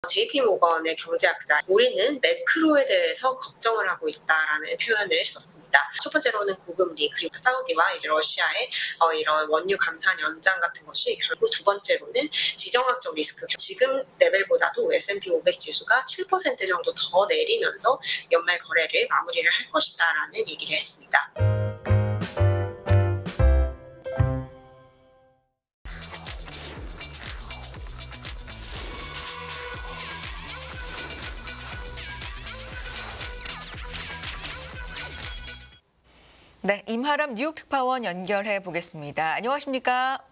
JP모건의 경제학자 우리는 매크로에 대해서 걱정을 하고 있다라는 표현을 썼습니다. 첫 번째로는 고금리 그리고 사우디와 이제 러시아의 이런 원유 감산 연장 같은 것이 결국 두 번째로는 지정학적 리스크 지금 레벨보다도 S&P 500 지수가 7% 정도 더 내리면서 연말 거래를 마무리를 할 것이다라는 얘기를 했습니다. 네, 임하람 뉴욕 특파원 연결해 보겠습니다. 안녕하십니까?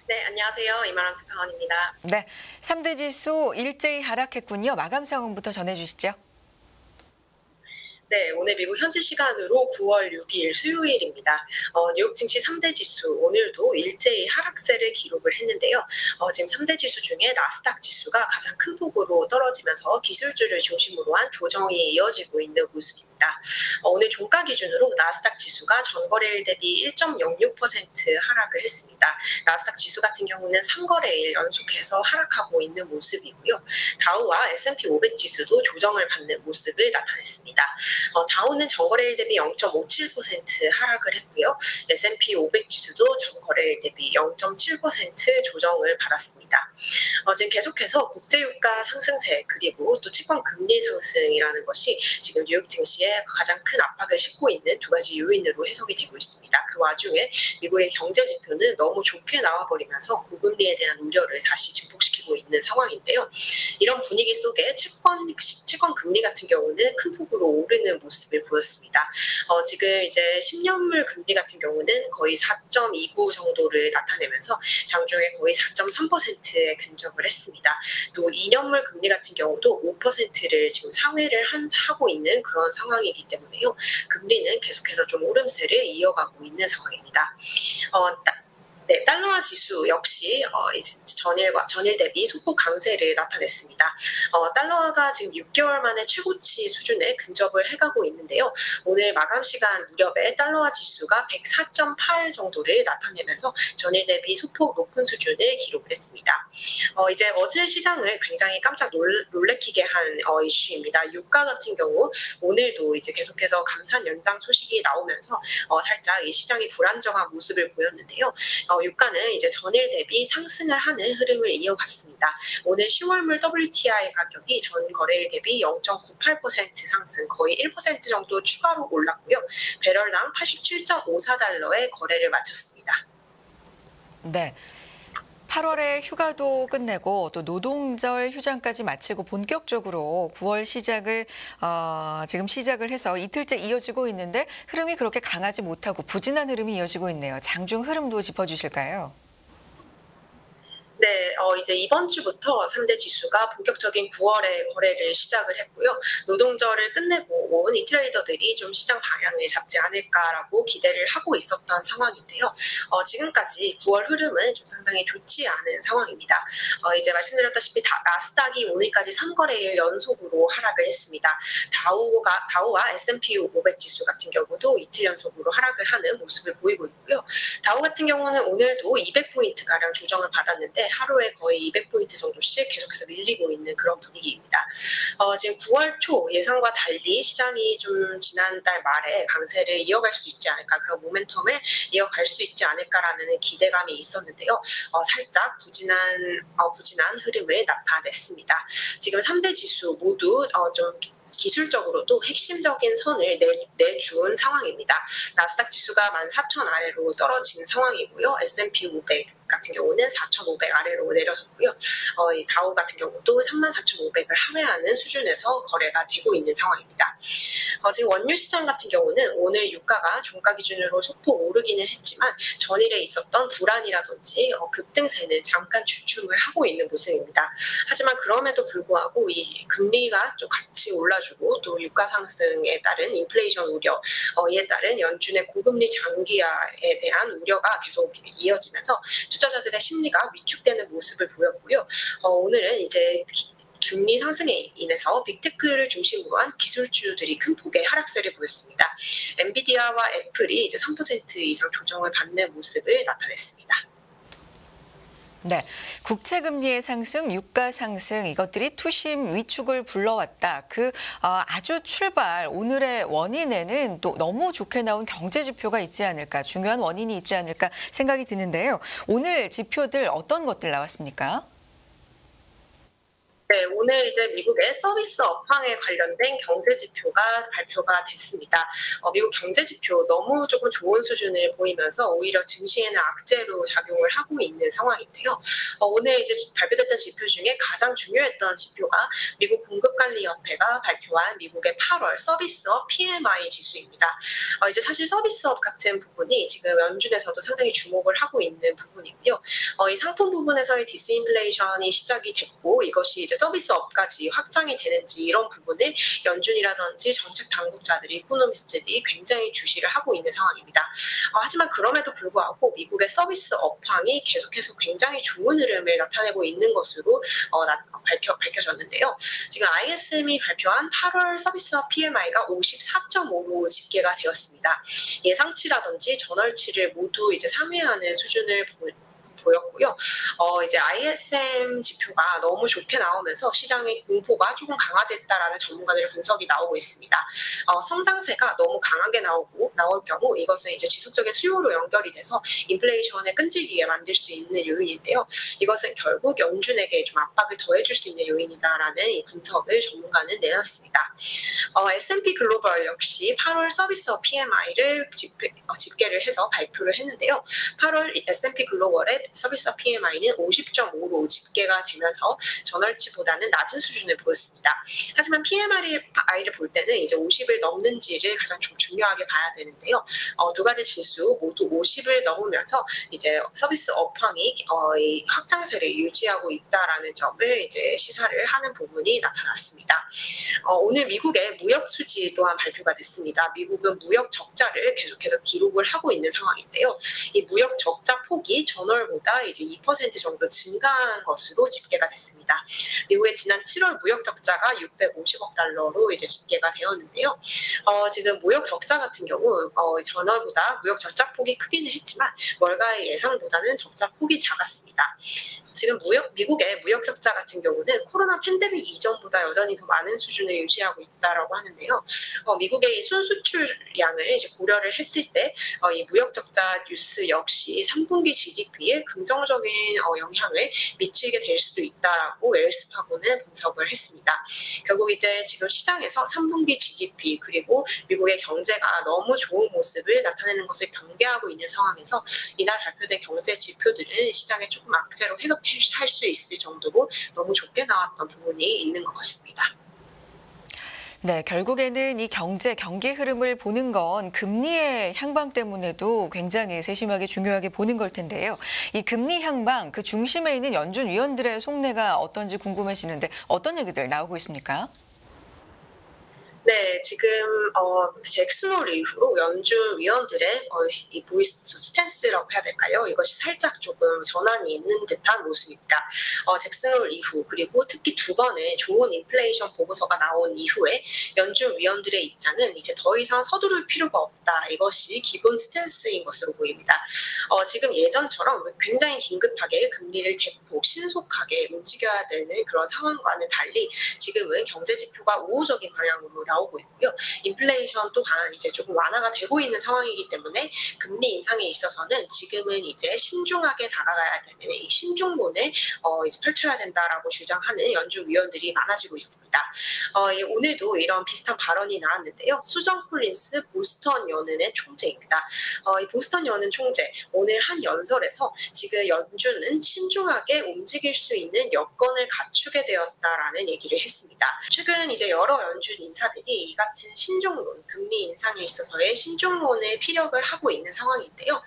네, 안녕하세요. 임하람 특파원입니다. 네, 3대 지수 일제히 하락했군요. 마감 상황부터 전해주시죠. 네, 오늘 미국 현지 시간으로 9월 6일 수요일입니다. 뉴욕 증시 3대 지수 오늘도 일제히 하락세를 기록을 했는데요. 지금 3대 지수 중에 나스닥 지수가 가장 큰 폭으로 떨어지면서 기술주를 중심으로 한 조정이 이어지고 있는 모습입니다. 오늘 종가 기준으로 나스닥 지수가 전거래일 대비 1.06% 하락을 했습니다. 나스닥 지수 같은 경우는 3거래일 연속해서 하락하고 있는 모습이고요. 다우와 S&P 500 지수도 조정을 받는 모습을 나타냈습니다. 다우는 전거래일 대비 0.57% 하락을 했고요. S&P 500 지수도 전거래일 대비 0.7% 조정을 받았습니다. 지금 계속해서 국제유가 상승세 그리고 또 채권 금리 상승이라는 것이 지금 뉴욕 증시에 가장 큰 압박을 싣고 있는 두 가지 요인으로 해석이 되고 있습니다. 그 와중에 미국의 경제 지표는 너무 좋게 나와버리면서 고금리에 대한 우려를 다시 증폭시키고 있는 상황인데요. 이런 분위기 속에 채권 금리 같은 경우는 큰 폭으로 오르는 모습을 보였습니다. 지금 이제 10년물 금리 같은 경우는 거의 4.29 정도를 나타내면서 장중에 거의 4.3%에 근접을 했습니다. 또 2년물 금리 같은 경우도 5%를 지금 상회를 하고 있는 그런 상황이기 때문에요. 금리는 계속해서 좀 오름세를 이어가고 있는 상황입니다. 네, 달러화 지수 역시 전일 대비 소폭 강세를 나타냈습니다. 달러화가 지금 6개월 만에 최고치 수준에 근접을 해가고 있는데요. 오늘 마감 시간 무렵에 달러화 지수가 104.8 정도를 나타내면서 전일 대비 소폭 높은 수준을 기록을 했습니다. 이제 어제 시장을 굉장히 깜짝 놀래키게 한 이슈입니다. 유가 같은 경우 오늘도 이제 계속해서 감산 연장 소식이 나오면서 살짝 이 시장이 불안정한 모습을 보였는데요. 유가는 이제 전일 대비 상승을 하는 흐름을 이어갔습니다. 오늘 10월물 WTI 가격이 전 거래일 대비 0.98% 상승, 거의 1% 정도 추가로 올랐고요. 배럴당 87.54달러에 거래를 마쳤습니다. 네. 8월에 휴가도 끝내고 또 노동절 휴장까지 마치고 본격적으로 9월 지금 시작을 해서 이틀째 이어지고 있는데 흐름이 그렇게 강하지 못하고 부진한 흐름이 이어지고 있네요. 장중 흐름도 짚어주실까요? 네, 이제 이번 주부터 3대 지수가 본격적인 9월에 거래를 시작을 했고요. 노동절을 끝내고 온 이 트레이더들이 좀 시장 방향을 잡지 않을까라고 기대를 하고 있었던 상황인데요. 지금까지 9월 흐름은 좀 상당히 좋지 않은 상황입니다. 이제 말씀드렸다시피 나스닥이 오늘까지 3거래일 연속으로 하락을 했습니다. 다우와 S&P 500 지수 같은 경우도 이틀 연속으로 하락을 하는 모습을 보이고 있고요. 다우 같은 경우는 오늘도 200포인트가량 조정을 받았는데 하루에 거의 200포인트 정도씩 계속해서 밀리고 있는 그런 분위기입니다. 지금 9월 초 예상과 달리 시장이 좀 지난달 말에 강세를 이어갈 수 있지 않을까, 그런 모멘텀을 이어갈 수 있지 않을까라는 기대감이 있었는데요. 살짝 부진한 흐름을 나타냈습니다. 지금 3대 지수 모두 좀 기술적으로도 핵심적인 선을 내준 상황입니다. 나스닥 지수가 14,000 아래로 떨어진 상황이고요. S&P 500 같은 경우는 4,500 아래로 내려섰고요. 이 다우 같은 경우도 34,500을 하회하는 수준에서 거래가 되고 있는 상황입니다. 지금 원유 시장 같은 경우는 오늘 유가가 종가 기준으로 소폭 오르기는 했지만 전일에 있었던 불안이라든지 급등세는 잠깐 주춤을 하고 있는 모습입니다. 하지만 그럼에도 불구하고 이 금리가 좀 같이 올라주고 또 유가 상승에 따른 인플레이션 우려, 이에 따른 연준의 고금리 장기화에 대한 우려가 계속 이어지면서 투자자들의 심리가 위축되는 모습을 보였고요. 오늘은 이제 금리 상승에 인해서 빅테크를 중심으로 한 기술주들이 큰 폭의 하락세를 보였습니다. 엔비디아와 애플이 이제 3% 이상 조정을 받는 모습을 나타냈습니다. 네, 국채 금리의 상승, 유가 상승 이것들이 투심 위축을 불러왔다. 아주 출발 오늘의 원인에는 또 너무 좋게 나온 경제 지표가 있지 않을까, 중요한 원인이 있지 않을까 생각이 드는데요. 오늘 지표들 어떤 것들 나왔습니까? 네, 오늘 이제 미국의 서비스 업황에 관련된 경제 지표가 발표가 됐습니다. 미국 경제 지표 너무 조금 좋은 수준을 보이면서 오히려 증시에는 악재로 작용을 하고 있는 상황인데요. 오늘 이제 발표됐던 지표 중에 가장 중요했던 지표가 미국 공급관리협회가 발표한 미국의 8월 서비스업 PMI 지수입니다. 이제 사실 서비스업 같은 부분이 지금 연준에서도 상당히 주목을 하고 있는 부분이고요. 이 상품 부분에서의 디스인플레이션이 시작이 됐고 이것이 이제 서비스업까지 확장이 되는지 이런 부분을 연준이라든지 정책 당국자들이 이코노미스트들이 굉장히 주시를 하고 있는 상황입니다. 하지만 그럼에도 불구하고 미국의 서비스 업황이 계속해서 굉장히 좋은 흐름을 나타내고 있는 것으로 밝혀졌는데요. 지금 ISM이 발표한 8월 서비스업 PMI가 54.5로 집계가 되었습니다. 예상치라든지 전월치를 모두 이제 상회하는 수준을 보였고요. 이제 ISM 지표가 너무 좋게 나오면서 시장의 공포가 조금 강화됐다라는 전문가들의 분석이 나오고 있습니다. 성장세가 너무 강하게 나올 경우 이것은 이제 지속적인 수요로 연결이 돼서 인플레이션을 끈질기게 만들 수 있는 요인인데요. 이것은 결국 연준에게 좀 압박을 더해줄 수 있는 요인이다라는 이 분석을 전문가는 내놨습니다. S&P 글로벌 역시 8월 서비스업 PMI를 집계를 해서 발표를 했는데요. 8월 S&P 글로벌의 서비스업 PMI는 50.5로 집계가 되면서 전월치보다는 낮은 수준을 보였습니다. 하지만 PMI를 볼 때는 이제 50을 넘는지를 가장 중요하게 봐야 되는데요. 두 가지 지수 모두 50을 넘으면서 이제 서비스 업황이 확장세를 유지하고 있다라는 점을 이제 시사를 하는 부분이 나타났습니다. 오늘 미국의 무역 수지 또한 발표가 됐습니다. 미국은 무역 적자를 계속해서 기록을 하고 있는 상황인데요. 이 무역 적자 폭이 전월보다 이제 2% 정도 증가한 것으로 집계가 됐습니다. 미국의 지난 7월 무역 적자가 650억 달러로 이제 집계가 되었는데요. 지금 무역 적자 같은 경우 전월보다 무역 적자 폭이 크기는 했지만 월가의 예상보다는 적자 폭이 작았습니다. 지금 미국의 무역 적자 같은 경우는 코로나 팬데믹 이전보다 여전히 더 많은 수준을 유지하고 있다라고 하는데요. 미국의 이 순수출량을 이제 고려를 했을 때 이 무역 적자 뉴스 역시 3분기 GDP에 긍정적인 영향을 미치게 될 수도 있다라고 웰스파고는 분석을 했습니다. 결국 이제 지금 시장에서 3분기 GDP 그리고 미국의 경제가 너무 좋은 모습을 나타내는 것을 경계하고 있는 상황에서 이날 발표된 경제 지표들은 시장에 조금 악재로 해석할 수 있을 정도로 너무 좋게 나왔던 부분이 있는 것 같습니다. 네, 결국에는 이 경기 흐름을 보는 건 금리의 향방 때문에도 굉장히 세심하게 중요하게 보는 걸 텐데요. 이 금리 향방 그 중심에 있는 연준 위원들의 속내가 어떤지 궁금해지는데 어떤 얘기들 나오고 있습니까? 네, 지금 잭슨 홀 이후로 연준 위원들의 이 보이스 스탠스라고 해야 될까요? 이것이 살짝 조금 전환이 있는 듯한 모습입니다. 잭슨 홀 이후 그리고 특히 두 번의 좋은 인플레이션 보고서가 나온 이후에 연준 위원들의 입장은 이제 더 이상 서두를 필요가 없다. 이것이 기본 스탠스인 것으로 보입니다. 지금 예전처럼 굉장히 긴급하게 금리를 대폭 신속하게 움직여야 되는 그런 상황과는 달리 지금은 경제 지표가 우호적인 방향으로 나오고 있고요. 인플레이션 또한 이제 조금 완화가 되고 있는 상황이기 때문에 금리 인상에 있어서는 지금은 이제 신중하게 다가가야 되는 이 신중론을 이제 펼쳐야 된다라고 주장하는 연준 위원들이 많아지고 있습니다. 오늘도 이런 비슷한 발언이 나왔는데요. 수정 콜린스 보스턴 연은의 총재입니다. 이 보스턴 연은 총재 오늘 한 연설에서 지금 연준은 신중하게 움직일 수 있는 여건을 갖추게 되었다라는 얘기를 했습니다. 최근 이제 여러 연준 인사들이 이 같은 신중론, 금리 인상에 있어서의 신중론을 피력을 하고 있는 상황인데요.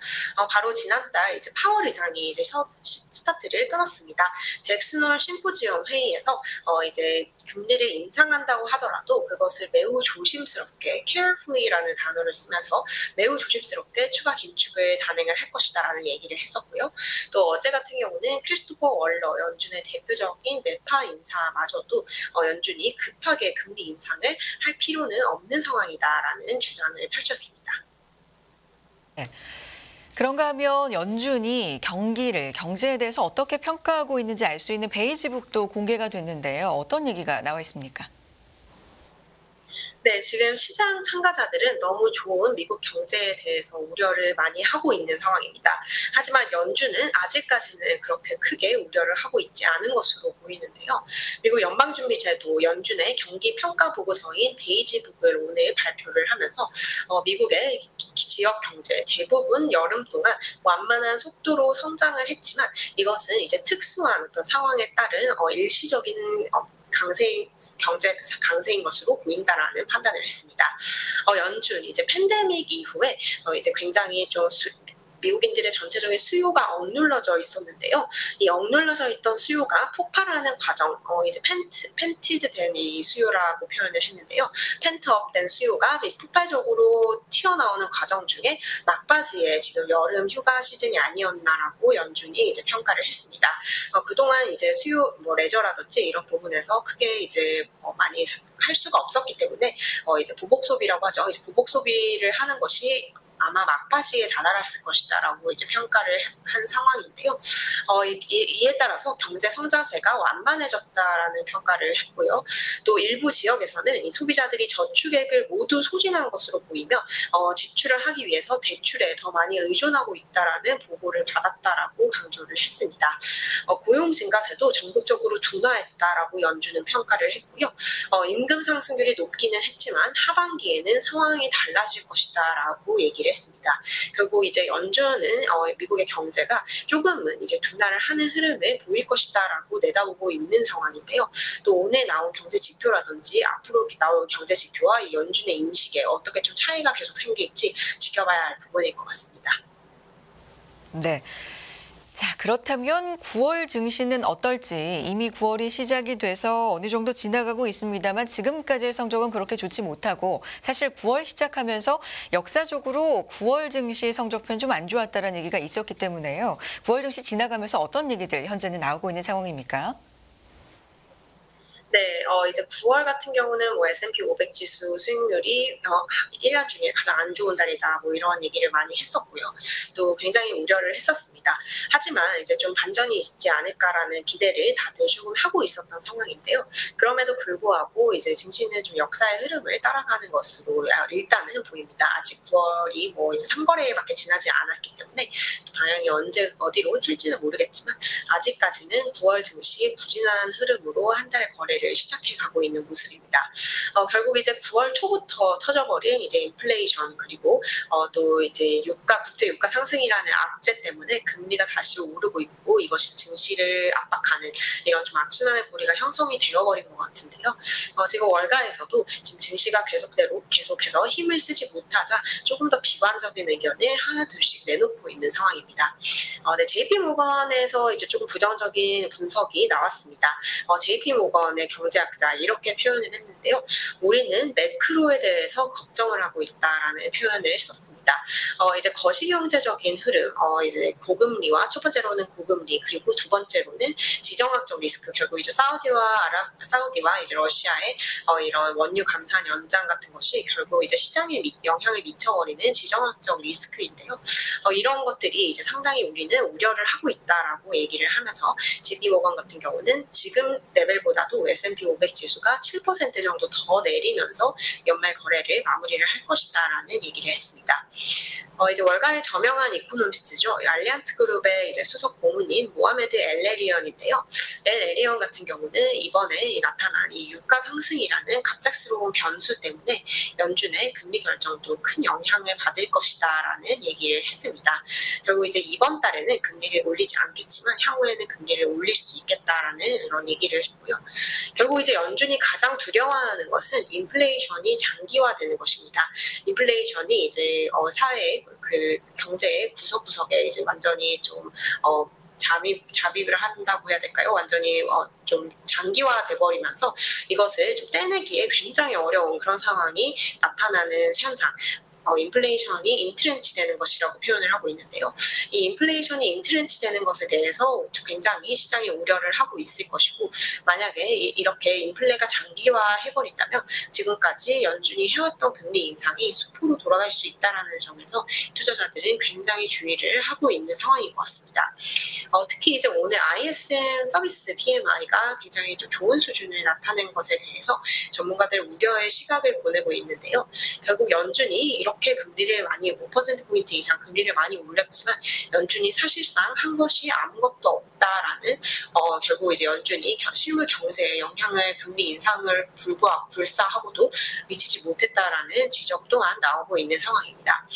바로 지난달 이제 파월 의장이 이제 스타트를 끊었습니다. 잭슨 홀 심포지엄 회의에서 이제 금리를 인상한다고 하더라도 그것을 매우 조심스럽게 carefully라는 단어를 쓰면서 매우 조심스럽게 추가 긴축을 단행을 할 것이다라는 얘기를 했었고요. 또 어제 같은 경우는 크리스토퍼 월러 연준의 대표적인 매파 인사마저도 연준이 급하게 금리 인상을 할 필요는 없는 상황이다라는 주장을 펼쳤습니다. 네. 그런가 하면 연준이 경기를, 경제에 대해서 어떻게 평가하고 있는지 알 수 있는 베이지북도 공개가 됐는데요. 어떤 얘기가 나와 있습니까? 네, 지금 시장 참가자들은 너무 좋은 미국 경제에 대해서 우려를 많이 하고 있는 상황입니다. 하지만 연준은 아직까지는 그렇게 크게 우려를 하고 있지 않은 것으로 보이는데요. 미국 연방준비제도 연준의 경기 평가 보고서인 베이지북을 오늘 발표를 하면서 미국의 지역 경제 대부분 여름 동안 완만한 속도로 성장을 했지만 이것은 이제 특수한 어떤 상황에 따른 일시적인 경제 강세인 것으로 보인다라는 판단을 했습니다. 연준 이제 팬데믹 이후에 이제 굉장히 좀 미국인들의 전체적인 수요가 억눌러져 있었는데요. 이 억눌러져 있던 수요가 폭발하는 과정, 이제 팬티드 된 이 수요라고 표현을 했는데요. 펜트업된 수요가 폭발적으로 튀어나오는 과정 중에 막바지에 지금 여름 휴가 시즌이 아니었나라고 연준이 이제 평가를 했습니다. 그동안 이제 수요, 레저라든지 이런 부분에서 크게 이제 많이 할 수가 없었기 때문에 이제 보복 소비라고 하죠. 이제 보복 소비를 하는 것이 아마 막바지에 다다랐을 것이다라고 이제 평가를 한 상황인데요. 이에 따라서 경제 성장세가 완만해졌다라는 평가를 했고요. 또 일부 지역에서는 이 소비자들이 저축액을 모두 소진한 것으로 보이며 지출을 하기 위해서 대출에 더 많이 의존하고 있다라는 보고를 받았다라고 강조를 했습니다. 고용 증가세도 전국적으로 둔화했다라고 연준은 평가를 했고요. 임금 상승률이 높기는 했지만 하반기에는 상황이 달라질 것이다라고 얘기를 했습니다. 결국 이제 연준은 미국의 경제가 조금은 이제 둔화를 하는 흐름을 보일 것이다라고 내다보고 있는 상황인데요. 또 오늘 나온 경제 지표라든지 앞으로 나올 경제 지표와 이 연준의 인식에 어떻게 좀 차이가 계속 생길지 지켜봐야 할 부분일 것 같습니다. 네. 자, 그렇다면 9월 증시는 어떨지 이미 9월이 시작이 돼서 어느 정도 지나가고 있습니다만 지금까지의 성적은 그렇게 좋지 못하고 사실 9월 시작하면서 역사적으로 9월 증시 성적표는 좀 안 좋았다는 얘기가 있었기 때문에요. 9월 증시 지나가면서 어떤 얘기들 현재는 나오고 있는 상황입니까? 네, 이제 9월 같은 경우는 뭐 S&P 500 지수 수익률이 1년 중에 가장 안 좋은 달이다, 뭐 이런 얘기를 많이 했었고요. 또 굉장히 우려를 했었습니다. 하지만 이제 좀 반전이 있지 않을까라는 기대를 다들 조금 하고 있었던 상황인데요. 그럼에도 불구하고 이제 증시는 좀 역사의 흐름을 따라가는 것으로 일단은 보입니다. 아직 9월이 뭐 이제 3거래일밖에 지나지 않았기 때문에 방향이 언제 어디로 튈지는 모르겠지만 아직까지는 9월 증시 부진한 흐름으로 한 달의 거래를 시작해 가고 있는 모습입니다. 결국 이제 9월 초부터 터져버린 이제 인플레이션 그리고 또 이제 국제 유가 상승이라는 악재 때문에 금리가 다시 오르고 있고 이것이 증시를 압박하는 이런 좀 악순환의 고리가 형성이 되어버린 것 같은데요. 지금 월가에서도 지금 증시가 계속해서 힘을 쓰지 못하자 조금 더 비관적인 의견을 하나 둘씩 내놓고 있는 상황입니다. 네, JP모건에서 이제 조금 부정적인 분석이 나왔습니다. JP모건의 경제학자 이렇게 표현을 했는데요. 우리는 매크로에 대해서 걱정을 하고 있다라는 표현을 썼습니다. 이제 거시경제적인 흐름, 이제 고금리와 첫 번째로는 고금리 그리고 두 번째로는 지정학적 리스크 결국 이제 사우디와 이제 러시아의 이런 원유 감산 연장 같은 것이 결국 이제 시장에 영향을 미쳐버리는 지정학적 리스크인데요. 이런 것들이 이제 상당히 우리는 우려를 하고 있다라고 얘기를 하면서 JP모건 같은 경우는 지금 레벨보다도 S&P 500 지수가 7% 정도 더 내리면서 연말 거래를 마무리를 할 것이다라는 얘기를 했습니다. 이제 월가의 저명한 이코노미스트죠. 알리안트 그룹의 이제 수석 고문인 모하메드 엘레리언인데요. 엘레리언 같은 경우는 이번에 나타난 이 유가 상승이라는 갑작스러운 변수 때문에 연준의 금리 결정도 큰 영향을 받을 것이다라는 얘기를 했습니다. 결국 이제 이번 달에는 금리를 올리지 않겠지만 향후에는 금리를 올릴 수 있겠다라는 이런 얘기를 했고요. 결국 이제 연준이 가장 두려워하는 것은 인플레이션이 장기화되는 것입니다. 인플레이션이 이제 사회의 그 경제의 구석구석에 이제 완전히 좀 잠입을 한다고 해야 될까요? 완전히 좀 장기화돼 버리면서 이것을 좀 떼내기에 굉장히 어려운 그런 상황이 나타나는 현상. 인플레이션이 인트렌치 되는 것이라고 표현을 하고 있는데요. 이 인플레이션이 인트렌치 되는 것에 대해서 굉장히 시장이 우려를 하고 있을 것이고, 만약에 이렇게 인플레가 장기화해버린다면 지금까지 연준이 해왔던 금리 인상이 수포로 돌아갈 수 있다는 점에서 투자자들은 굉장히 주의를 하고 있는 상황인 것 같습니다. 특히 이제 오늘 ISM 서비스 PMI가 굉장히 좀 좋은 수준을 나타낸 것에 대해서 전문가들 우려의 시각을 보내고 있는데요. 결국 연준이 이렇게 금리를 많이 5%포인트 이상 금리를 많이 올렸지만 연준이 사실상 한 것이 아무것도 없다라는 결국 이제 연준이 실물 경제에 영향을 금리 인상을 불사하고도 미치지 못했다라는 지적 또한 나오고 있는 상황입니다.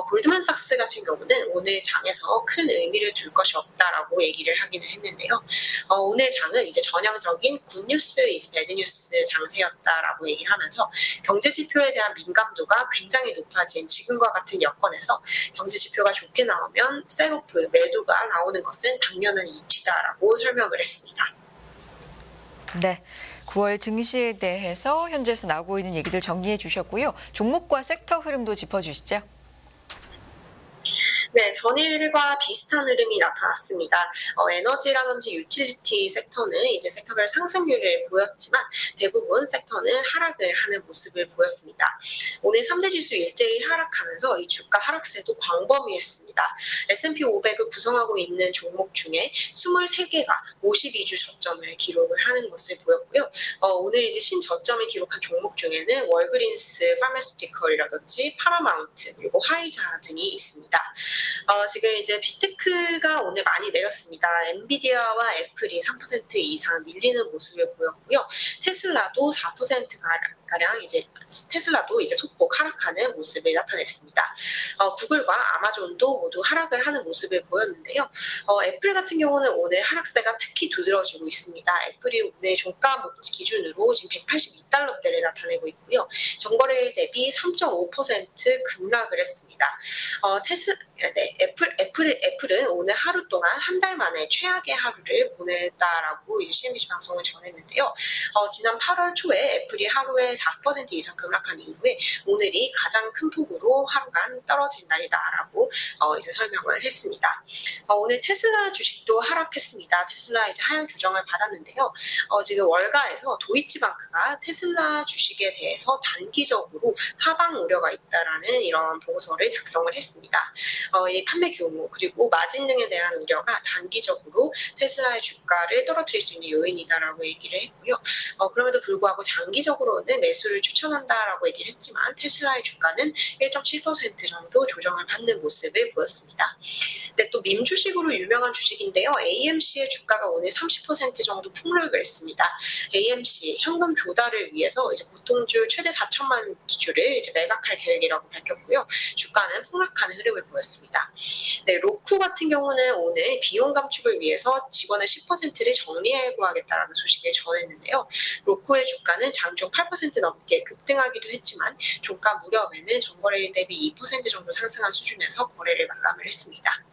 골드만삭스 같은 경우는 오늘 장에서 큰 의미를 둘 것이 없다라고 얘기를 하기는 했는데요. 오늘 장은 이제 전형적인 굿뉴스 이즈 배드뉴스 장세였다라고 얘기를 하면서 경제 지표에 대한 민감도가 굉장히 높아진 지금과 같은 여건에서 경제 지표가 좋게 나오면 셀오프 매도가 나오는 것은 당연한 이치다라고 설명을 했습니다. 네. 9월 증시에 대해서 현지에서 나오고 있는 얘기들 정리해 주셨고요. 종목과 섹터 흐름도 짚어주시죠. 네, 전일과 비슷한 흐름이 나타났습니다. 에너지라든지 유틸리티 섹터는 이제 섹터별 상승률을 보였지만 대부분 섹터는 하락을 하는 모습을 보였습니다. 오늘 3대 지수 일제히 하락하면서 이 주가 하락세도 광범위했습니다. S&P 500을 구성하고 있는 종목 중에 23개가 52주 저점을 기록을 하는 것을 보였고요. 오늘 이제 신저점을 기록한 종목 중에는 월그린스 파마시티컬이라든지 파라마운트 그리고 화이자 등이 있습니다. 지금 이제 빅테크가 오늘 많이 내렸습니다. 엔비디아와 애플이 3% 이상 밀리는 모습을 보였고요. 테슬라도 4%가량 이제 테슬라도 이제 소폭 하락하는 모습을 나타냈습니다. 구글과 아마존도 모두 하락을 하는 모습을 보였는데요. 애플 같은 경우는 오늘 하락세가 특히 두드러지고 있습니다. 애플이 오늘 종가 기준으로 지금 182달러대를 나타내고 있고요. 전거래일 대비 3.5% 급락을 했습니다. 애플은 오늘 하루 동안 한 달 만에 최악의 하루를 보냈다라고 이제 CNBC 방송을 전했는데요. 지난 8월 초에 애플이 하루에 4% 이상 급락한 이후에 오늘이 가장 큰 폭으로 하루간 떨어진 날이다라고 이제 설명을 했습니다. 오늘 테슬라 주식도 하락했습니다. 테슬라 이제 하향 조정을 받았는데요. 지금 월가에서 도이치방크가 테슬라 주식에 대해서 단기적으로 하방 우려가 있다라는 이런 보고서를 작성을 했습니다. 이 판매 규모 그리고 마진 등에 대한 우려가 단기적으로 테슬라의 주가를 떨어뜨릴 수 있는 요인이다라고 얘기를 했고요. 그럼에도 불구하고 장기적으로는 매수를 추천한다라고 얘기를 했지만 테슬라의 주가는 1.7% 정도 조정을 받는 모습을 보였습니다. 근데 또 밈 주식으로 유명한 주식인데요. AMC의 주가가 오늘 30% 정도 폭락을 했습니다. AMC 현금 조달을 위해서 이제 보통주 최대 4천만 주를 이제 매각할 계획이라고 밝혔고요. 주가는 폭락하는 흐름을 보였습니다. 네, 로쿠 같은 경우는 오늘 비용 감축을 위해서 직원의 10%를 정리해고하겠다라는 소식을 전했는데요. 로쿠의 주가는 장중 8% 넘게 급등하기도 했지만 종가 무렵에는 전거래일 대비 2% 정도 상승한 수준에서 거래를 마감을 했습니다.